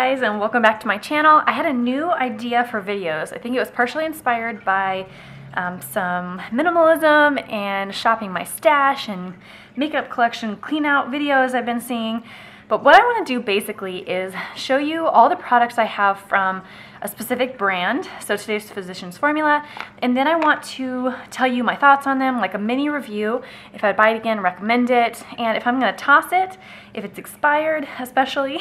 guys, and welcome back to my channel. I had a new idea for videos. I think it was partially inspired by some minimalism and shopping my stash and makeup collection clean out videos I've been seeing. But what I want to do basically is show you all the products I have from a specific brand, so today's Physicians Formula, and then I want to tell you my thoughts on them, like a mini review, if I'd buy it again, recommend it, and if I'm going to toss it, if it's expired especially,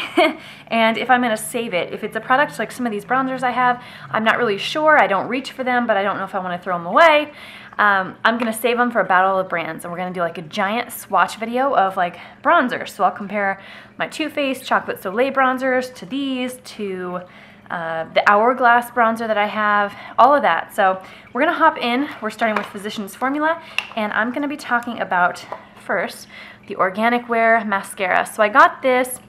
and if I'm going to save it. If it's a product like some of these bronzers I have, I'm not really sure, I don't reach for them, but I don't know if I want to throw them away. I'm going to save them for a battle of brands, and we're going to do like a giant swatch video of like bronzers. So I'll compare my Too Faced Chocolate Soleil bronzers to these, to the Hourglass bronzer that I have, all of that. So we're going to hop in. We're starting with Physicians Formula, and I'm going to be talking about first the Organic Wear Mascara. So I got this,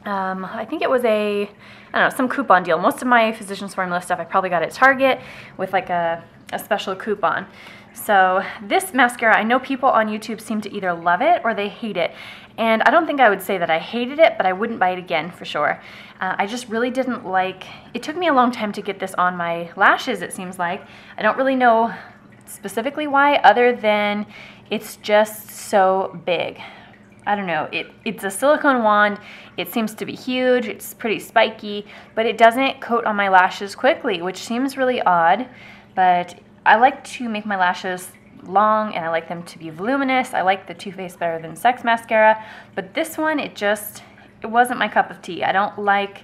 I think it was I don't know, some coupon deal. Most of my Physicians Formula stuff I probably got at Target with like a special coupon. So this mascara, I know people on YouTube seem to either love it or they hate it. And I don't think I would say that I hated it, but I wouldn't buy it again for sure. I just really didn't like, it took me a long time to get this on my lashes, it seems like. I don't really know specifically why, other than it's just so big. I don't know, it's a silicone wand, it seems to be huge, it's pretty spiky, but it doesn't coat on my lashes quickly, which seems really odd, but I like to make my lashes long and I like them to be voluminous. I like the Too Faced Better Than Sex mascara, but this one, it wasn't my cup of tea. I don't like,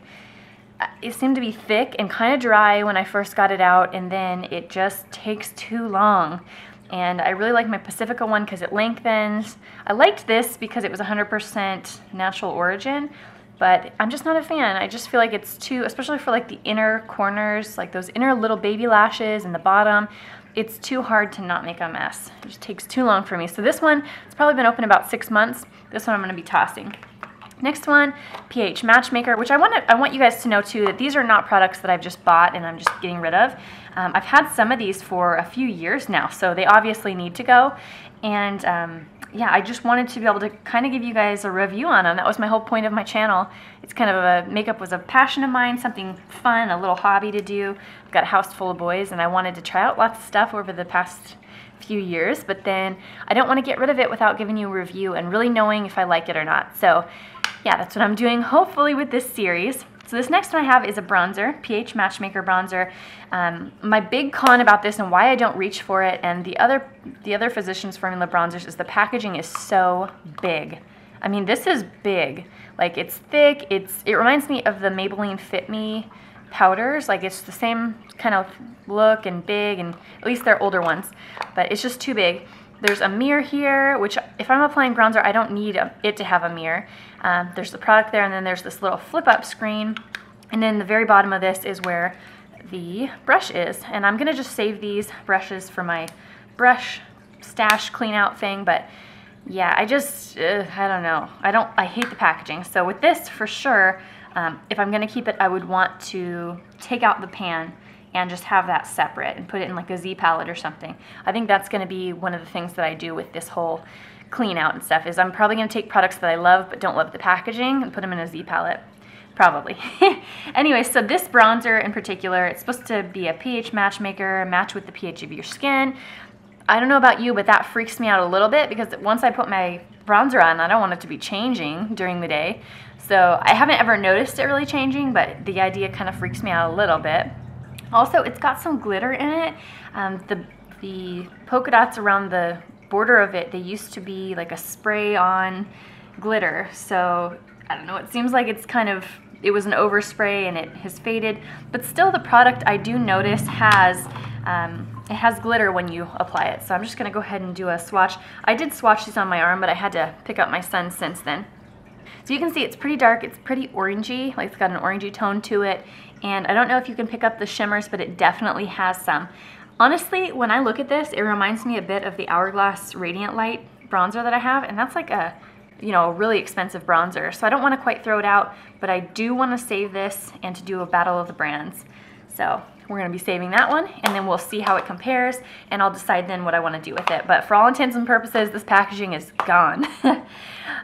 it seemed to be thick and kind of dry when I first got it out, and then it just takes too long. And I really like my Pacifica one because it lengthens. I liked this because it was 100% natural origin, but I'm just not a fan. I just feel like it's too, especially for like the inner corners, like those inner little baby lashes and the bottom, it's too hard to not make a mess. It just takes too long for me. So this one, it's probably been open about 6 months. This one I'm going to be tossing. Next one, pH Matchmaker, which I want you guys to know too that these are not products that I've just bought and I'm just getting rid of. I've had some of these for a few years now, so they obviously need to go. And yeah, I just wanted to be able to kind of give you guys a review on them. That was my whole point of my channel. It's kind of makeup was a passion of mine, something fun, a little hobby to do. I've got a house full of boys and I wanted to try out lots of stuff over the past few years, but then I don't want to get rid of it without giving you a review and really knowing if I like it or not. So yeah, that's what I'm doing hopefully with this series. So this next one I have is a bronzer, pH Matchmaker bronzer. My big con about this and why I don't reach for it, and the other Physicians Formula bronzers, is the packaging is so big. I mean, this is big. Like, it's thick. It reminds me of the Maybelline Fit Me powders. Like, it's the same kind of look and big, and at least they're older ones, but it's just too big. There's a mirror here, which if I'm applying bronzer, I don't need it to have a mirror. There's the product there, and then there's this little flip-up screen. And then the very bottom of this is where the brush is. And I'm going to just save these brushes for my brush stash clean-out thing. But yeah, I don't know. I hate the packaging. So with this, for sure, if I'm going to keep it, I would want to take out the pan and just have that separate and put it in like a Z palette or something. I think that's going to be one of the things that I do with this whole clean out and stuff, is I'm probably going to take products that I love but don't love the packaging and put them in a Z palette. Probably. Anyway, so this bronzer in particular, it's supposed to be a pH matchmaker, match with the pH of your skin. I don't know about you, but that freaks me out a little bit because once I put my bronzer on, I don't want it to be changing during the day. So I haven't ever noticed it really changing, but the idea kind of freaks me out a little bit. Also, it's got some glitter in it. The polka dots around the border of it, they used to be like a spray-on glitter. So, I don't know, it seems like it was an overspray and it has faded. But still, the product, I do notice, it has glitter when you apply it. So I'm just going to go ahead and do a swatch. I did swatch these on my arm, but I had to pick up my son since then. So you can see it's pretty dark, it's pretty orangey, like it's got an orangey tone to it. And I don't know if you can pick up the shimmers, but it definitely has some. Honestly, when I look at this, it reminds me a bit of the Hourglass Radiant Light bronzer that I have, and that's like a really expensive bronzer. So I don't want to quite throw it out, but I do want to save this and to do a battle of the brands. So we're going to be saving that one, and then we'll see how it compares, and I'll decide then what I want to do with it. But for all intents and purposes, this packaging is gone.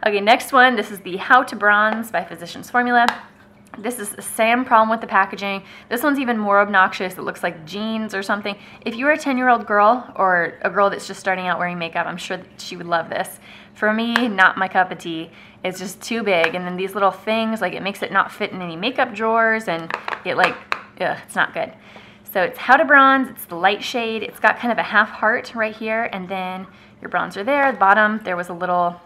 Okay, next one, this is the How to Bronze by Physicians Formula. This is the same problem with the packaging. This one's even more obnoxious. It looks like jeans or something. If you're a 10-year-old girl or a girl that's just starting out wearing makeup, I'm sure that she would love this. For me, not my cup of tea. It's just too big. And then these little things, like it makes it not fit in any makeup drawers, and it like, ugh, it's not good. So it's How to Bronze. It's the light shade. It's got kind of a half heart right here, and then your bronzer there. At the bottom, there was a little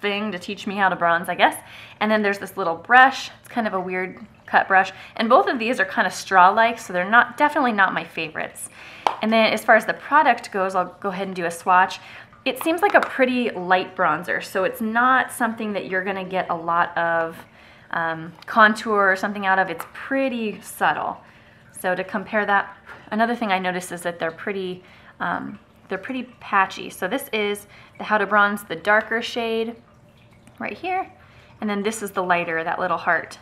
thing to teach me how to bronze, I guess. And then there's this little brush. It's kind of a weird cut brush. And both of these are kind of straw-like, so they're definitely not my favorites. And then as far as the product goes, I'll go ahead and do a swatch. It seems like a pretty light bronzer, so it's not something that you're gonna get a lot of contour or something out of. It's pretty subtle. So to compare that, another thing I noticed is that they're pretty patchy. So this is the How to Bronze, the darker shade right here. And then this is the lighter, that little heart.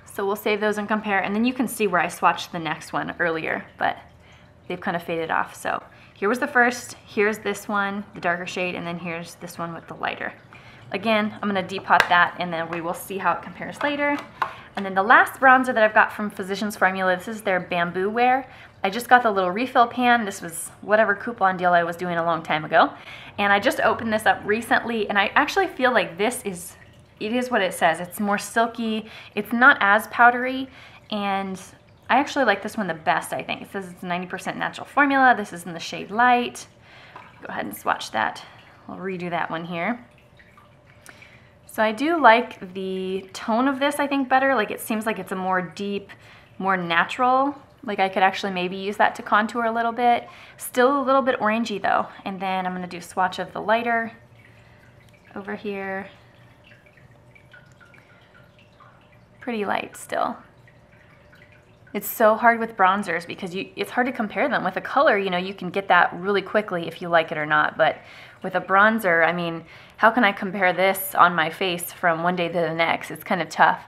So we'll save those and compare. And then you can see where I swatched the next one earlier, but they've kind of faded off. So here was the first, here's this one, the darker shade, and then here's this one with the lighter. Again, I'm gonna depot that and then we will see how it compares later. And then the last bronzer that I've got from Physicians Formula, this is their Bamboo Wear. I just got the little refill pan. This was whatever coupon deal I was doing a long time ago. And I just opened this up recently, and I actually feel like it is what it says. It's more silky. It's not as powdery, and I actually like this one the best, I think. It says it's 90% natural formula. This is in the shade Light. Go ahead and swatch that. I'll redo that one here. So I do like the tone of this, I think, better. Like it seems like it's a more deep, more natural. Like I could actually maybe use that to contour a little bit. Still a little bit orangey though. And then I'm gonna do a swatch of the lighter over here. Pretty light still. It's so hard with bronzers because it's hard to compare them. With a color, you know, you can get that really quickly if you like it or not. But with a bronzer, I mean, how can I compare this on my face from one day to the next? It's kind of tough.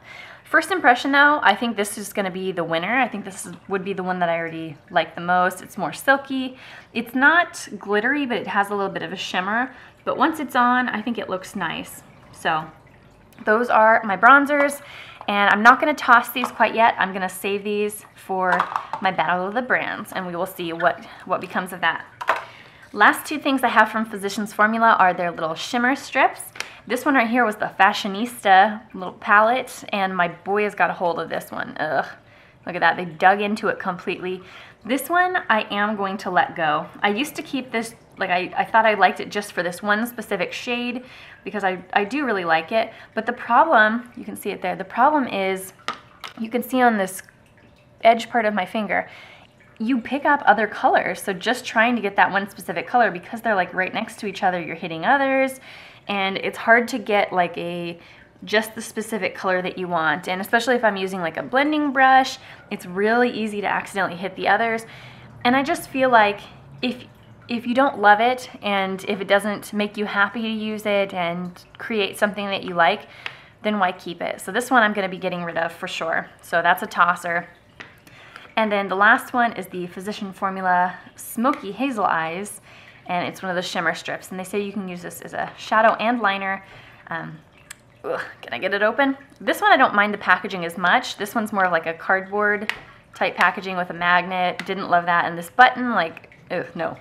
First impression though, I think this is gonna be the winner. I think this would be the one that I already like the most. It's more silky. It's not glittery, but it has a little bit of a shimmer. But once it's on, I think it looks nice. So those are my bronzers. And I'm not gonna toss these quite yet. I'm gonna save these for my battle of the brands, and we will see what becomes of that. Last two things I have from Physicians Formula are their little shimmer strips. This one right here was the Fashionista little palette, and my boy has got a hold of this one. Ugh, look at that, they dug into it completely. This one I am going to let go. I used to keep this, like I thought I liked it just for this one specific shade because I do really like it. But the problem, you can see it there, the problem is you can see on this edge part of my finger, you pick up other colors. So just trying to get that one specific color, because they're like right next to each other, you're hitting others, and it's hard to get like just the specific color that you want. And especially if I'm using like a blending brush, it's really easy to accidentally hit the others. And I just feel like if you don't love it, and if it doesn't make you happy to use it and create something that you like, then why keep it? So this one I'm gonna be getting rid of for sure. So that's a tosser. And then the last one is the Physician Formula Smoky Hazel Eyes, and it's one of the shimmer strips. And they say you can use this as a shadow and liner. Can I get it open? This one I don't mind the packaging as much. This one's more like a cardboard type packaging with a magnet. Didn't love that. And this button, like, ugh, no.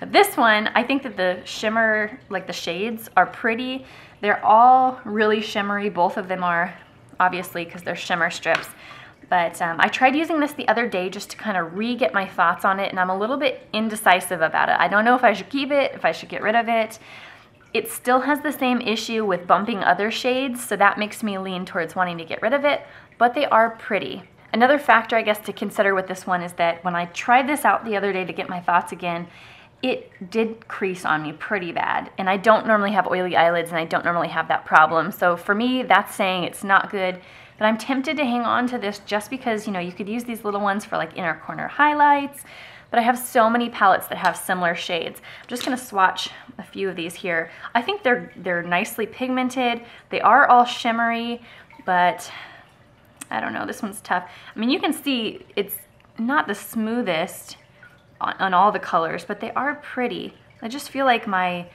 This one, I think that the shimmer, like the shades, are pretty. They're all really shimmery. Both of them are, obviously, because they're shimmer strips. But I tried using this the other day just to kind of re-get my thoughts on it, and I'm a little bit indecisive about it. I don't know if I should keep it, if I should get rid of it. It still has the same issue with bumping other shades, so that makes me lean towards wanting to get rid of it, but they are pretty. Another factor, I guess, to consider with this one is that when I tried this out the other day to get my thoughts again, it did crease on me pretty bad. And I don't normally have oily eyelids, and I don't normally have that problem. So for me, that's saying it's not good. But I'm tempted to hang on to this just because, you know, you could use these little ones for like inner corner highlights. But I have so many palettes that have similar shades. I'm just gonna swatch a few of these here. I think they're nicely pigmented. They are all shimmery, but I don't know, this one's tough. I mean, you can see it's not the smoothest on all the colors, but they are pretty. I just feel like my,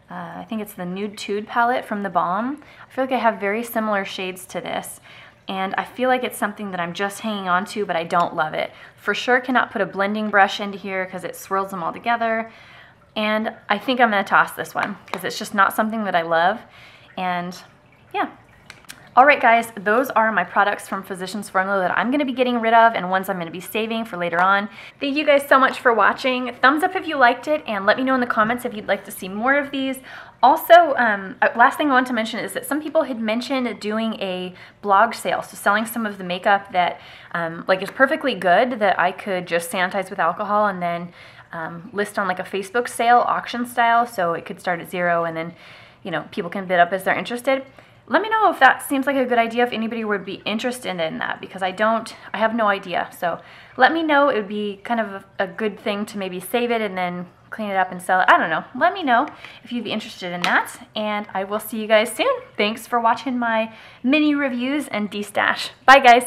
I think it's the Nude Tude palette from The Balm. I feel like I have very similar shades to this. and I feel like it's something that I'm just hanging on to, but I don't love it. For sure cannot put a blending brush into here because it swirls them all together. And I think I'm gonna toss this one because it's just not something that I love. And yeah. All right, guys, those are my products from Physicians Formula that I'm going to be getting rid of and ones I'm going to be saving for later on. Thank you guys so much for watching. Thumbs up if you liked it, and let me know in the comments if you'd like to see more of these. Also, last thing I want to mention is that some people had mentioned doing a blog sale, so selling some of the makeup that like is perfectly good that I could just sanitize with alcohol and then list on like a Facebook sale, auction style, so it could start at $0 and then, you know, people can bid up as they're interested. Let me know if that seems like a good idea, if anybody would be interested in that, because I have no idea. So let me know. It would be kind of a good thing to maybe save it and then clean it up and sell it. I don't know. Let me know if you'd be interested in that, and I will see you guys soon. Thanks for watching my mini reviews and DeStash. Bye, guys.